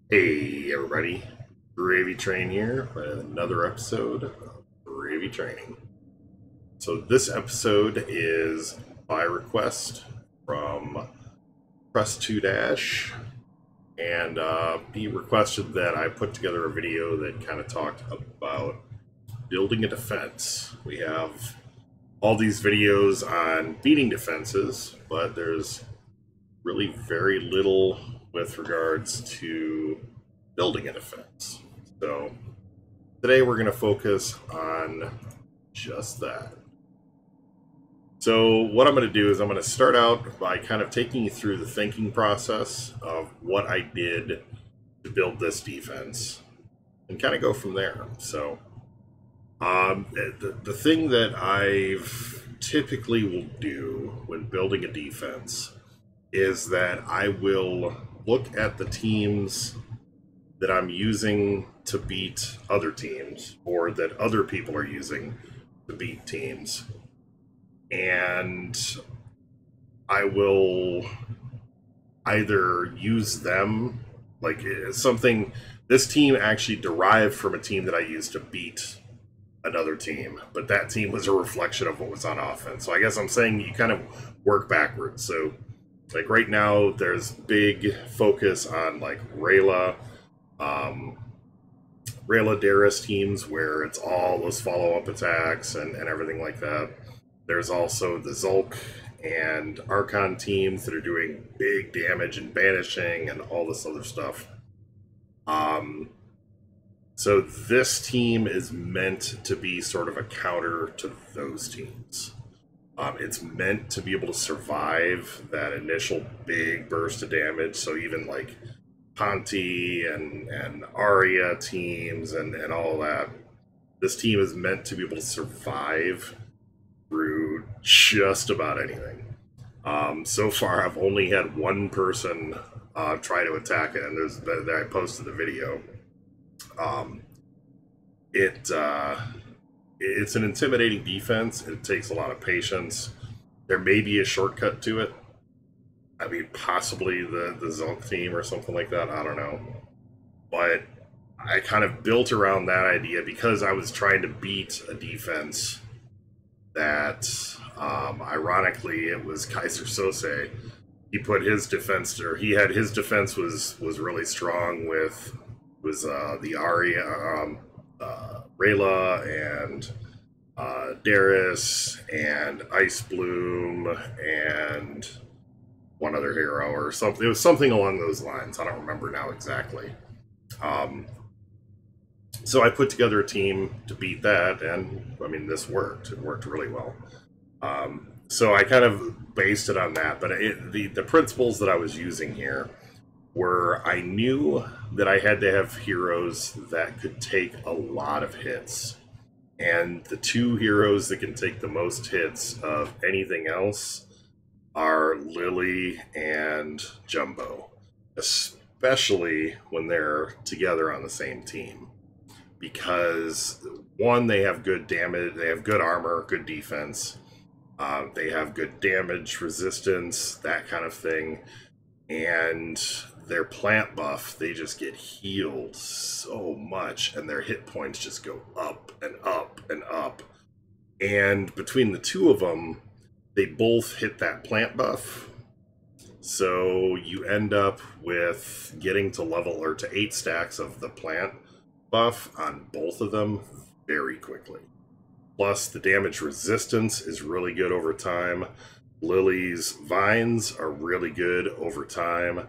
Hey everybody, GravyTrain here with another episode of GravyTraining. So this episode is by request from Press 2 Dash, and he requested that I put together a video that kind of talked about building a defense. We have all these videos on beating defenses, but there's really very little with regards to building a defense. So today we're going to focus on just that. So what I'm going to do is I'm going to start out by kind of taking you through the thinking process of what I did to build this defense and kind of go from there. So the thing that I've typically will do when building a defense is that I will look at the teams that I'm using to beat other teams or that other people are using to beat teams. And I will either use them, like something, this team actually derived from a team that I used to beat another team, but that team was a reflection of what was on offense. So I guess I'm saying you kind of work backwards. So like right now, there's big focus on like Rayla, Darius teams where it's all those follow-up attacks and everything like that. There's also the Zulk and Archon teams that are doing big damage and banishing and all this other stuff. So this team is meant to be sort of a counter to those teams. It's meant to be able to survive that initial big burst of damage. So even like Ponti and Arya teams and all that, this team is meant to be able to survive through just about anything. So far, I've only had one person try to attack it, and there's that I posted the video. It's an intimidating defense. It takes a lot of patience. There may be a shortcut to it. I mean, possibly the Zulk team or something like that. I don't know. But I kind of built around that idea because I was trying to beat a defense that, ironically, it was Kaiser Sose. He put his defense, or he had his defense was really strong with the Arya, Rayla and Darius and Ice Bloom and one other hero or something. It was something along those lines. I don't remember now exactly. So I put together a team to beat that, and I mean, this worked. It worked really well. So I kind of based it on that, but the principles that I was using here were I knew that I had to have heroes that could take a lot of hits. And the two heroes that can take the most hits of anything else are Lily and Jumbo, especially when they're together on the same team. Because, one, they have good damage, they have good armor, good defense, they have good damage, resistance, that kind of thing. And their plant buff, they just get healed so much, and their hit points just go up and up and up. And between the two of them, they both hit that plant buff. So you end up with getting to level or to 8 stacks of the plant buff on both of them very quickly. Plus, the damage resistance is really good over time. Lily's vines are really good over time.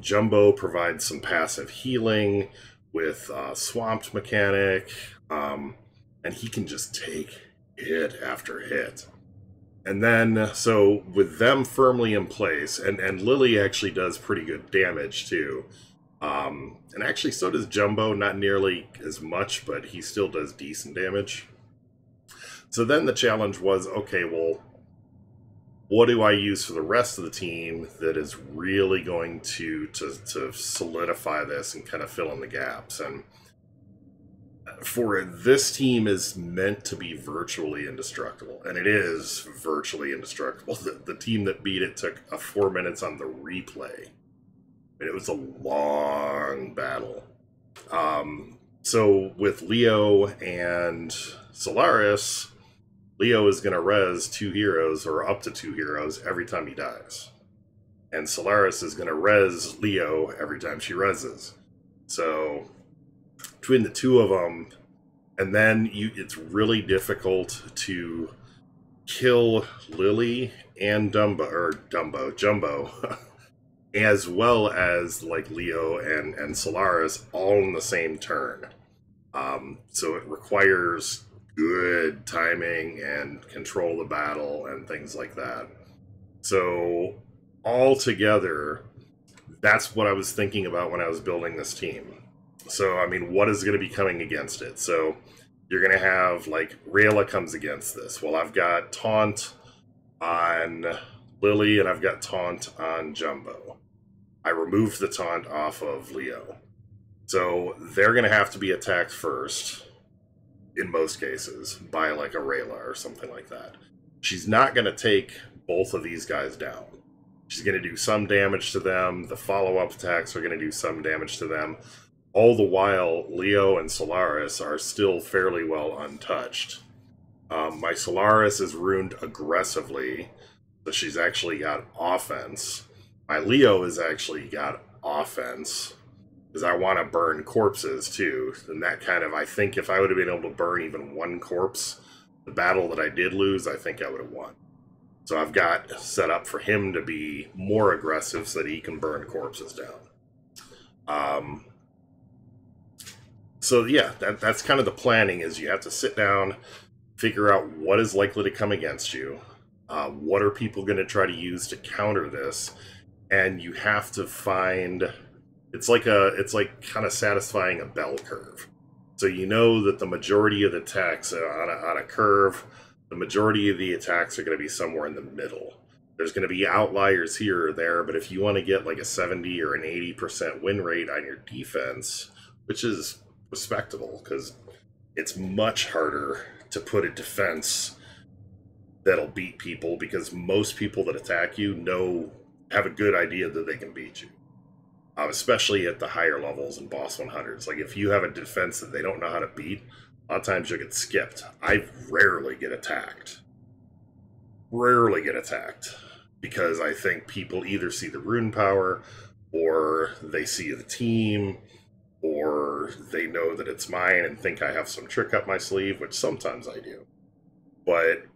Jumbo provides some passive healing with Swamped mechanic, and he can just take hit after hit. And then, so with them firmly in place, and Lily actually does pretty good damage too. And actually, so does Jumbo, not nearly as much, but he still does decent damage. So then the challenge was, okay, well, what do I use for the rest of the team that is really going to solidify this and kind of fill in the gaps? And for this team is meant to be virtually indestructible, and it is virtually indestructible. The team that beat it took 4 minutes on the replay. It was a long battle. So with Leo and Solaris, Leo is going to res 2 heroes, or up to 2 heroes, every time he dies. And Solaris is going to res Leo every time she reses. So between the two of them, and then it's really difficult to kill Lily and Jumbo, as well as like Leo and Solaris all in the same turn. So it requires good timing and control the battle and things like that. So all together, that's what I was thinking about when I was building this team. So, I mean, what is going to be coming against it? So you're going to have, like, Rayla comes against this. Well, I've got Taunt on Lily, and I've got Taunt on Jumbo. I removed the Taunt off of Leo. So they're going to have to be attacked first, in most cases, by, like, a Rayla or something like that. She's not going to take both of these guys down. She's going to do some damage to them. The follow-up attacks are going to do some damage to them. All the while, Leo and Solaris are still fairly well untouched. My Solaris is ruined aggressively, so she's actually got offense. My Leo has actually got offense, because I want to burn corpses too. And that kind of, I think if I would have been able to burn even one corpse, the battle that I did lose, I think I would have won. So I've got set up for him to be more aggressive so that he can burn corpses down. So yeah, that's kind of the planning, is you have to sit down, figure out what is likely to come against you, what are people going to try to use to counter this, and you have to find, it's like kind of satisfying a bell curve. So you know that the majority of the attacks on a curve, the majority of the attacks are going to be somewhere in the middle. There's going to be outliers here or there, but if you want to get like a 70 or an 80% win rate on your defense, which is respectable, because it's much harder to put a defense that'll beat people, because most people that attack you have a good idea that they can beat you, especially at the higher levels in boss 100s. Like if you have a defense that they don't know how to beat, a lot of times you'll get skipped. I rarely get attacked, because I think people either see the rune power, or they see the team, or they know that it's mine and think I have some trick up my sleeve, which sometimes I do. But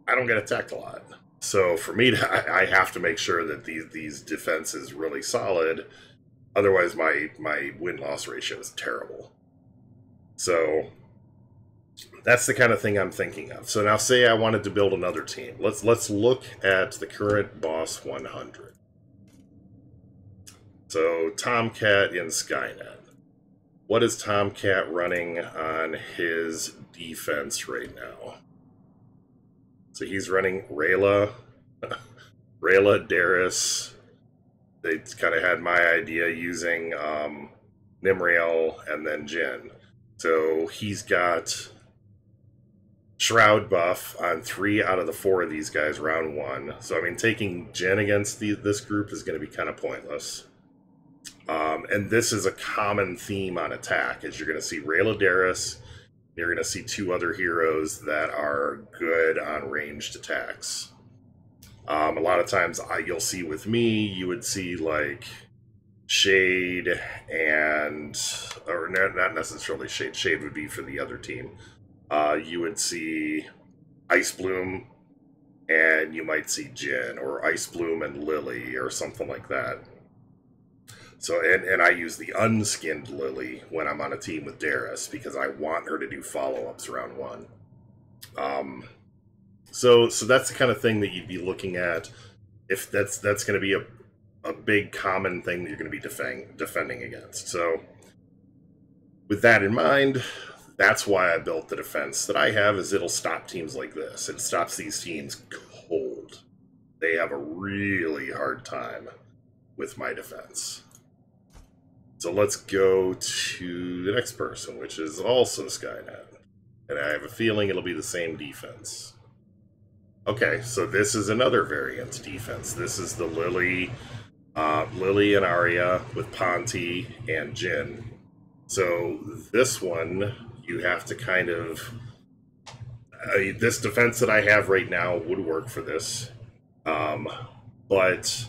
I don't get attacked a lot. So for me, I have to make sure that these defense is really solid. Otherwise, my win-loss ratio is terrible. So that's the kind of thing I'm thinking of. So now say I wanted to build another team. Let's look at the current boss 100. So Tomcat in Skynet. What is Tomcat running on his defense right now? So he's running Rayla, Darius. They kind of had my idea using Nimriel and then Jin. So he's got Shroud buff on 3 out of the 4 of these guys round 1. So I mean, taking Jin against this group is going to be kind of pointless. And this is a common theme on attack, is you're going to see Rayla Darius, you're going to see 2 other heroes that are good on ranged attacks. A lot of times you'll see with me, you would see like Shade or not necessarily Shade. Shade would be for the other team. You would see Ice Bloom, and you might see Jin, or Ice Bloom and Lily, or something like that. So, and I use the unskinned Lily when I'm on a team with Darius, because I want her to do follow-ups round 1. So that's the kind of thing that you'd be looking at, if that's going to be a big common thing that you're going to be defending against. So with that in mind, that's why I built the defense that I have, is it'll stop teams like this. It stops these teams cold. They have a really hard time with my defense. So let's go to the next person, which is also Skynet. And I have a feeling it'll be the same defense. Okay, so this is another variant defense. This is the Lily Lily and Arya with Ponti and Jin. So this one, you have to kind of... this defense that I have right now would work for this. But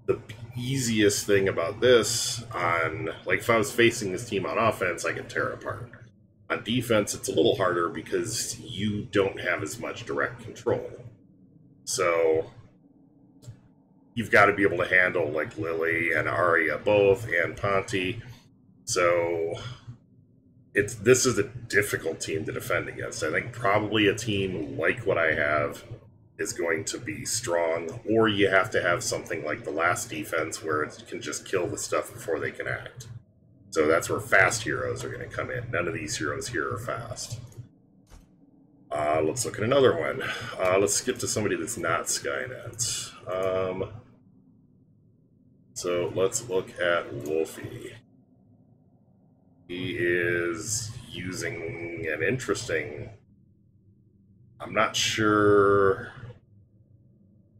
the easiest thing about this on, like, if I was facing this team on offense, I could tear it apart. On defense, it's a little harder because you don't have as much direct control. So you've got to be able to handle, like, Lily and Arya both, and Ponti. So this is a difficult team to defend against. I think probably a team like what I have is going to be strong, or you have to have something like the last defense where it can just kill the stuff before they can act. So that's where fast heroes are going to come in. None of these heroes here are fast. Let's look at another one. Let's skip to somebody that's not Skynet. So let's look at Wolfie. He is using an interesting... I'm not sure...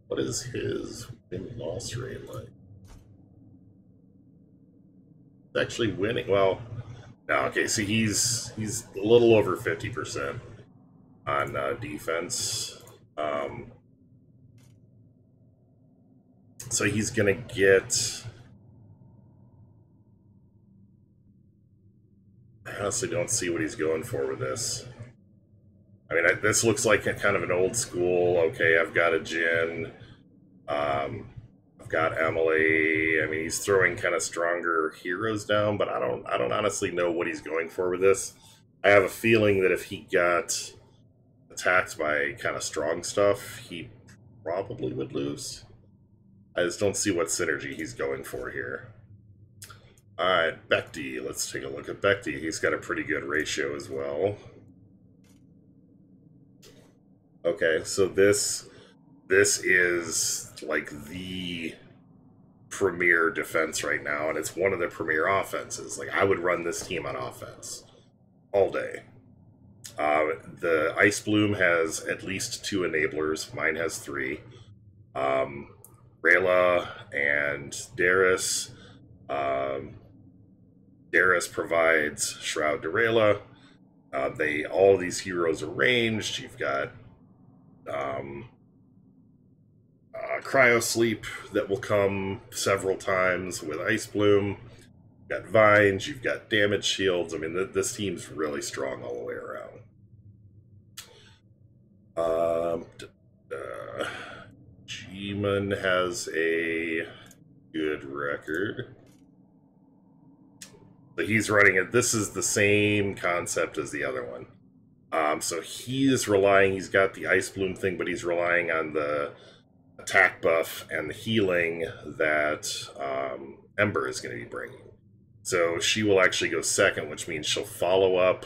What is his win-loss rate like? It's actually winning. Well, no, okay, so he's a little over 50% on defense. So he's going to get... I honestly don't see what he's going for with this. I mean, this looks like kind of an old school, okay, I've got a Jin, I've got Emily. I mean, he's throwing kind of stronger heroes down, but I don't honestly know what he's going for with this. I have a feeling that if he got attacked by kind of strong stuff, he probably would lose. I just don't see what synergy he's going for here. Alright, Bekti. Let's take a look at Bekti. He's got a pretty good ratio as well. Okay, so this is like the premier defense right now, and it's one of the premier offenses. Like, I would run this team on offense all day. The Ice Bloom has at least 2 enablers. Mine has 3. Rayla and Darius. Darius provides Shroud to Rayla. All of these heroes are ranged. You've got Cryo Sleep that will come several times with Ice Bloom. You've got Vines, you've got damage shields. I mean, this team's really strong all the way around. G-Man has a good record. So he's running it. This is the same concept as the other one. So he's got the Ice Bloom thing, but he's relying on the attack buff and the healing that Ember is going to be bringing. So she will actually go second, which means she'll follow up.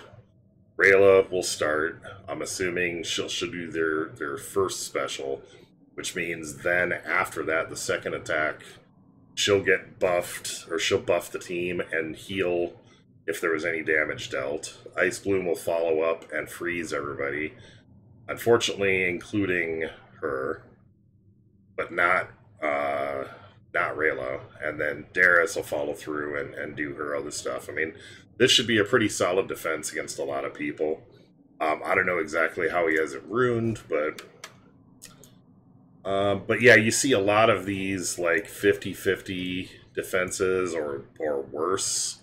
Rayla will start. I'm assuming she'll do their first special, which means then after that, the second attack, she'll get buffed, or she'll buff the team and heal if there was any damage dealt. Ice Bloom will follow up and freeze everybody, unfortunately including her, but not Rayla. And then Darius will follow through and do her other stuff. I mean, this should be a pretty solid defense against a lot of people. I don't know exactly how he has it ruined, but yeah, you see a lot of these like 50-50 defenses or worse.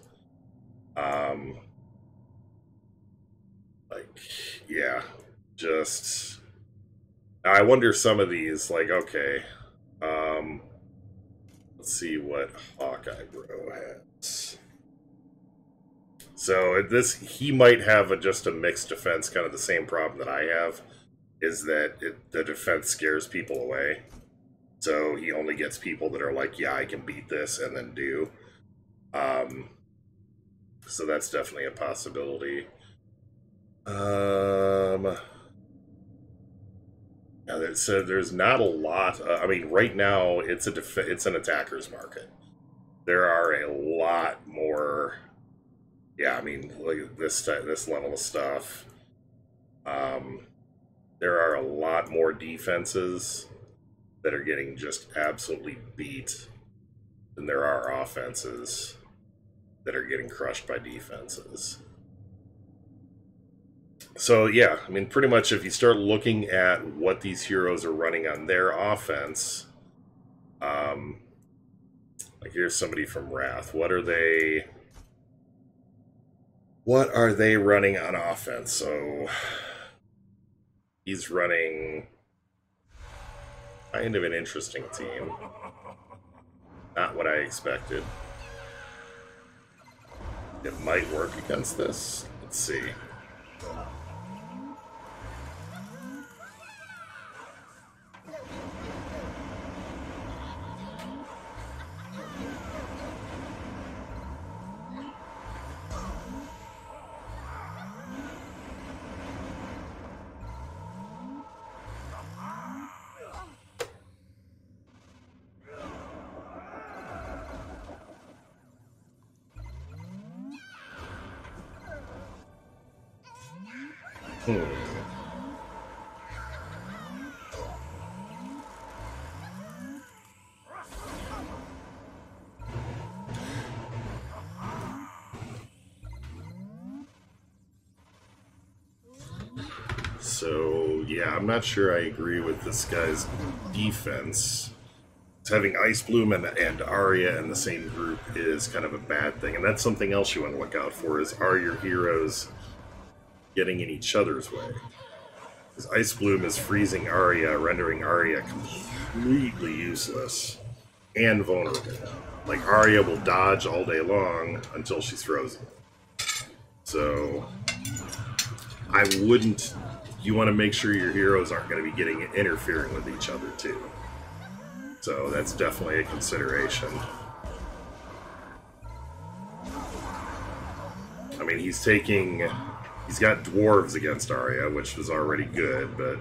Like, yeah, just... I wonder some of these, like, okay, let's see what Hawkeye Bro has. So he might have just a mixed defense, kind of the same problem that I have, is that the defense scares people away. So he only gets people that are like, yeah, I can beat this, and then do. So that's definitely a possibility. Yeah, so there's not a lot. I mean, right now it's an attacker's market. There are a lot more. Yeah, I mean, look at this level of stuff. There are a lot more defenses that are getting just absolutely beat than there are offenses that are getting crushed by defenses. So yeah, I mean, pretty much if you start looking at what these heroes are running on their offense, like here's somebody from Wrath. What are they running on offense? So he's running kind of an interesting team. Not what I expected. It might work against this. Let's see. So, yeah, I'm not sure I agree with this guy's defense. Having Ice Bloom and Arya in the same group is kind of a bad thing, and that's something else you want to look out for, is are your heroes getting in each other's way? Because Ice Bloom is freezing Arya, rendering Arya completely useless and vulnerable. Like, Arya will dodge all day long until she's frozen. So, I wouldn't... You want to make sure your heroes aren't going to be interfering with each other, too. So that's definitely a consideration. I mean, he's got dwarves against Arya, which was already good, but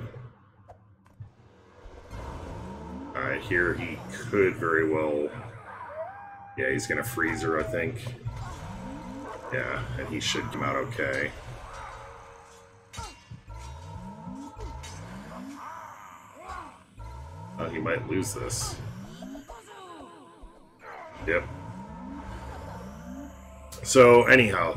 here he could very well, yeah, he's gonna freeze her, I think. Yeah, and he should come out okay. He might lose this. Yep. So anyhow,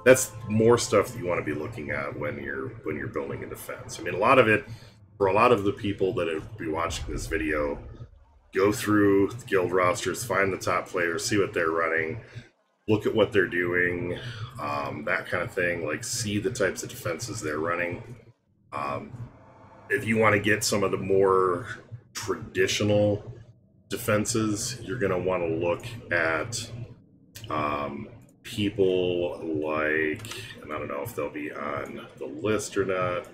that's more stuff that you want to be looking at when you're building a defense. I mean, a lot of it, for a lot of the people that will be watching this video, go through the guild rosters, find the top players, see what they're running, look at what they're doing, that kind of thing. Like, see the types of defenses they're running. If you want to get some of the more traditional defenses, you're going to want to look at people like, and I don't know if they'll be on the list or not,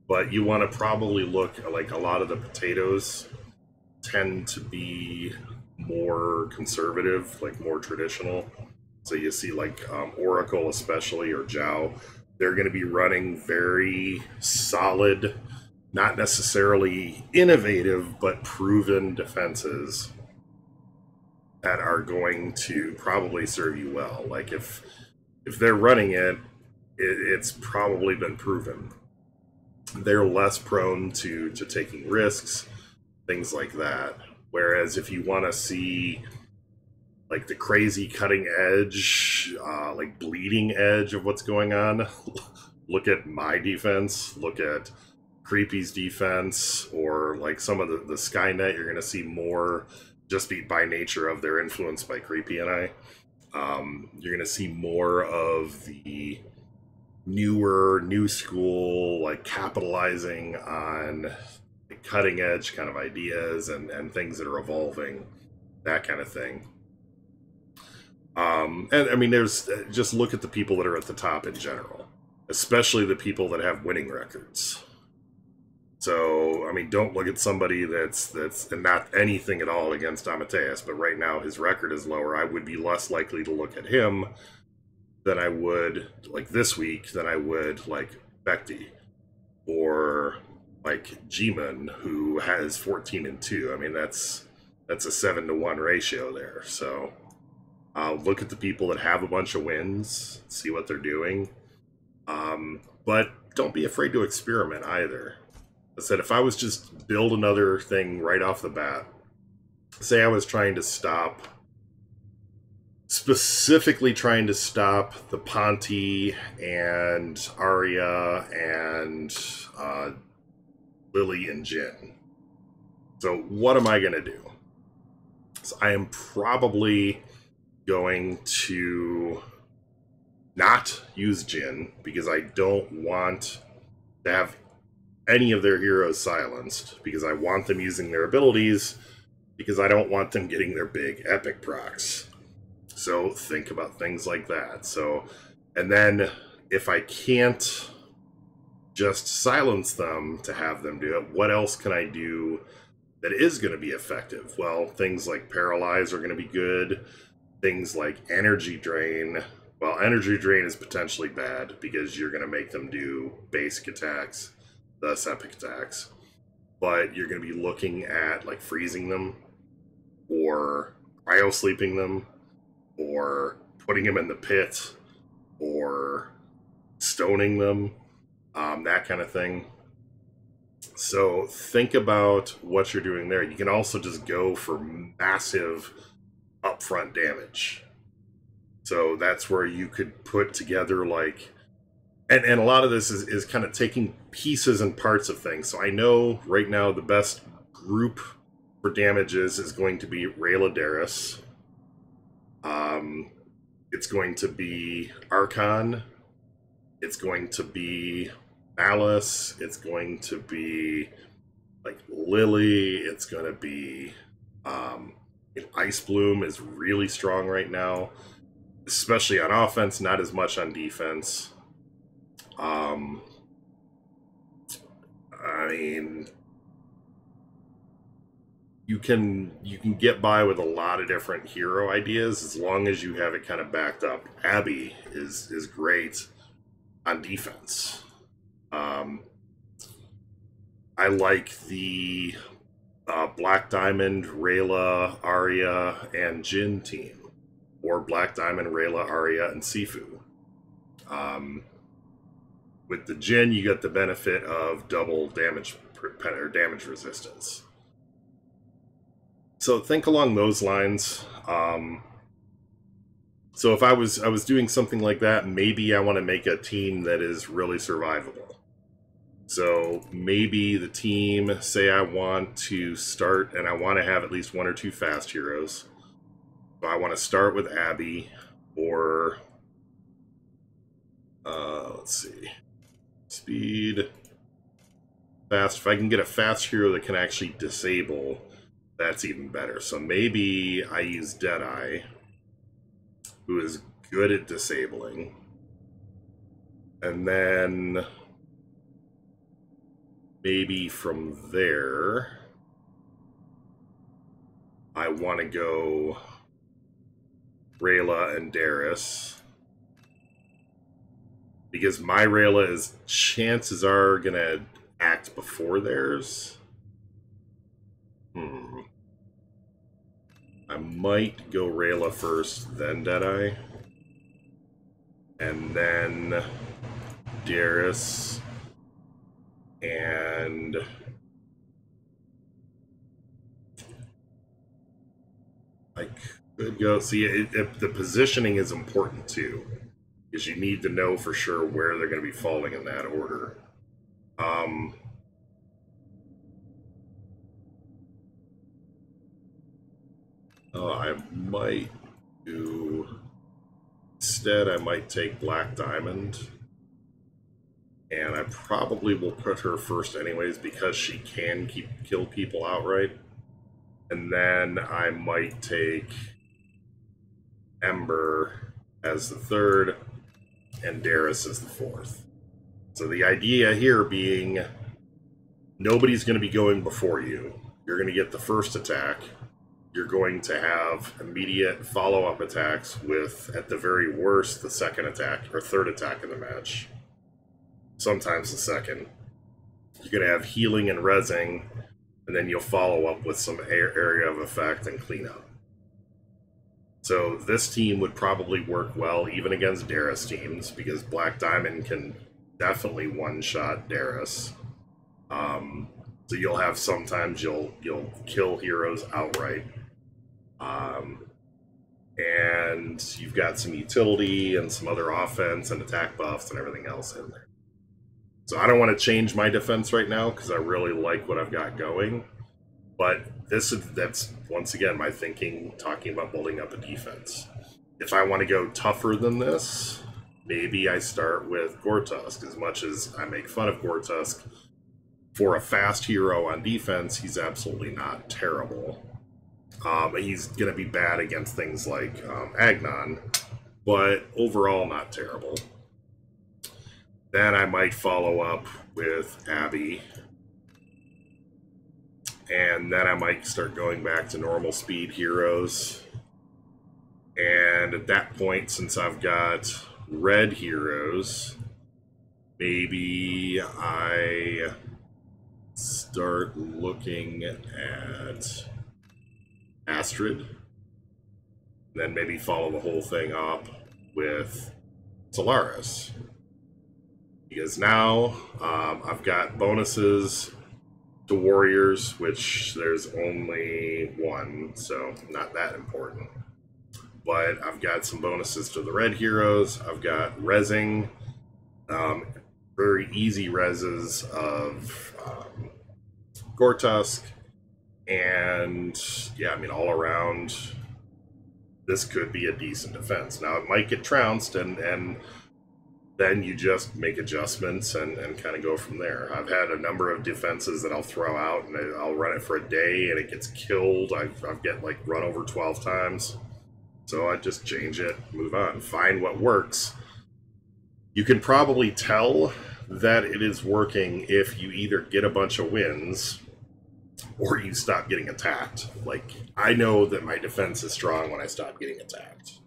but you want to probably look at, like, a lot of the potatoes tend to be more conservative, like more traditional. So you see, like, Oracle especially, or Zhao, they're going to be running very solid, not necessarily innovative, but proven defenses that are going to probably serve you well. Like, if they're running it, it's probably been proven. They're less prone to taking risks, things like that. Whereas if you want to see, like, the crazy cutting edge, like bleeding edge of what's going on, look at my defense, look at Creepy's defense, or like some of the Skynet. You're going to see more, just by nature of their influence by Creepy and I. You're going to see more of the new school, like, capitalizing on the cutting edge kind of ideas and things that are evolving, that kind of thing. And I mean, there's just look at the people that are at the top in general, especially the people that have winning records. So, I mean, don't look at somebody that's and not anything at all against Amadeus, but right now his record is lower. I would be less likely to look at him than I would, like, this week, than I would, like, Bekti, or like G-Man, who has 14-2. I mean, that's a 7-to-1 ratio there. So look at the people that have a bunch of wins, see what they're doing, but don't be afraid to experiment either. I said if I was just build another thing right off the bat, say I was trying to stop, specifically trying to stop the Ponti and Arya and Lily and Jin. So what am I going to do? So I am probably going to not use Jin because I don't want to have any of their heroes silenced, because I want them using their abilities, because I don't want them getting their big epic procs. So think about things like that. So, and then if I can't just silence them to have them do it, what else can I do that is going to be effective? Well, things like Paralyze are going to be good. Things like Energy Drain. Well, Energy Drain is potentially bad because you're going to make them do basic attacks, thus epic attacks. But you're going to be looking at like freezing them, or cryo-sleeping them, or putting them in the pit, or stoning them, that kind of thing. So think about what you're doing there. You can also just go for massive upfront damage. So that's where you could put together like, and a lot of this is kind of taking pieces and parts of things. So I know right now the best group for damages is going to be Rayla Darius. It's going to be Archon. It's going to be Alice. It's going to be like Lily. It's going to be Ice Bloom is really strong right now, especially on offense, not as much on defense. I mean, you can get by with a lot of different hero ideas as long as you have it kind of backed up. Abby is great on defense. I like the Black Diamond, Rayla, Arya, and Jin team, or Black Diamond, Rayla, Arya, and Sifu. With the Jin, you get the benefit of double damage or damage resistance. So think along those lines. So if I was doing something like that, maybe I want to make a team that is really survivable. So maybe the team, say I want to start, and I want to have at least 1 or 2 fast heroes. So I want to start with Abby, or let's see, speed, fast. If I can get a fast hero that can actually disable, that's even better. So maybe I use Deadeye, who is good at disabling. And then maybe from there, I want to go Rayla and Darius, because my Rayla is, chances are, going to act before theirs. I might go Rayla first, then Deadeye. And then Darius. And I could go, see, the positioning is important too, because you need to know for sure where they're going to be falling in that order. I might do, instead I might take Black Diamond, and I probably will put her first anyways because she can kill people outright. And then I might take Ember as the third and Darius as the fourth. So the idea here being, nobody's going to be going before you. You're going to get the first attack. You're going to have immediate follow-up attacks with, at the very worst, the second attack or third attack in the match. Sometimes the second. You're going to have healing and rezzing, and then you'll follow up with some area of effect and cleanup. So this team would probably work well even against Darius teams, because Black Diamond can definitely one-shot Darius. So you'll have sometimes you'll kill heroes outright. And you've got some utility and some other offense and attack buffs and everything else in there. So I don't want to change my defense right now because I really like what I've got going. But that's once again my thinking, talking about building up a defense. If I want to go tougher than this, maybe I start with Gortusk. As much as I make fun of Gortusk, for a fast hero on defense, he's absolutely not terrible. He's going to be bad against things like Agnon, but overall not terrible. Then I might follow up with Abby. And then I might start going back to normal speed heroes. And at that point, since I've got red heroes, maybe I start looking at Astrid. Then maybe follow the whole thing up with Solaris. Because now I've got bonuses to warriors, which there's only one, so not that important. But I've got some bonuses to the red heroes. I've got rezzing, very easy rezzes of Gortusk, and yeah, I mean, all around, this could be a decent defense. Now, it might get trounced, and then you just make adjustments and kind of go from there. I've had a number of defenses that I'll throw out, and I'll run it for a day, and it gets killed. I've get like run over 12 times. So I just change it, move on, find what works. You can probably tell that it is working if you either get a bunch of wins or you stop getting attacked. Like, I know that my defense is strong when I stop getting attacked.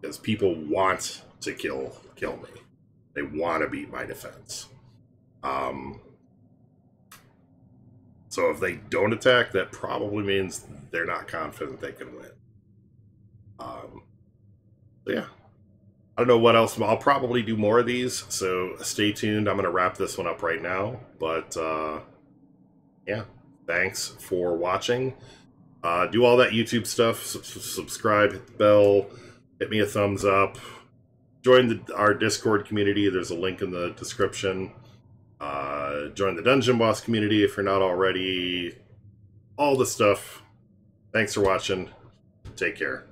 Because people want to kill me. They want to beat my defense. So if they don't attack, that probably means they're not confident they can win. Yeah. I don't know what else. I'll probably do more of these, so stay tuned. I'm going to wrap this one up right now. But, yeah. Thanks for watching. Do all that YouTube stuff. Subscribe, hit the bell, hit me a thumbs up. Join our Discord community. There's a link in the description. Join the Dungeon Boss community if you're not already. All the stuff. Thanks for watching. Take care.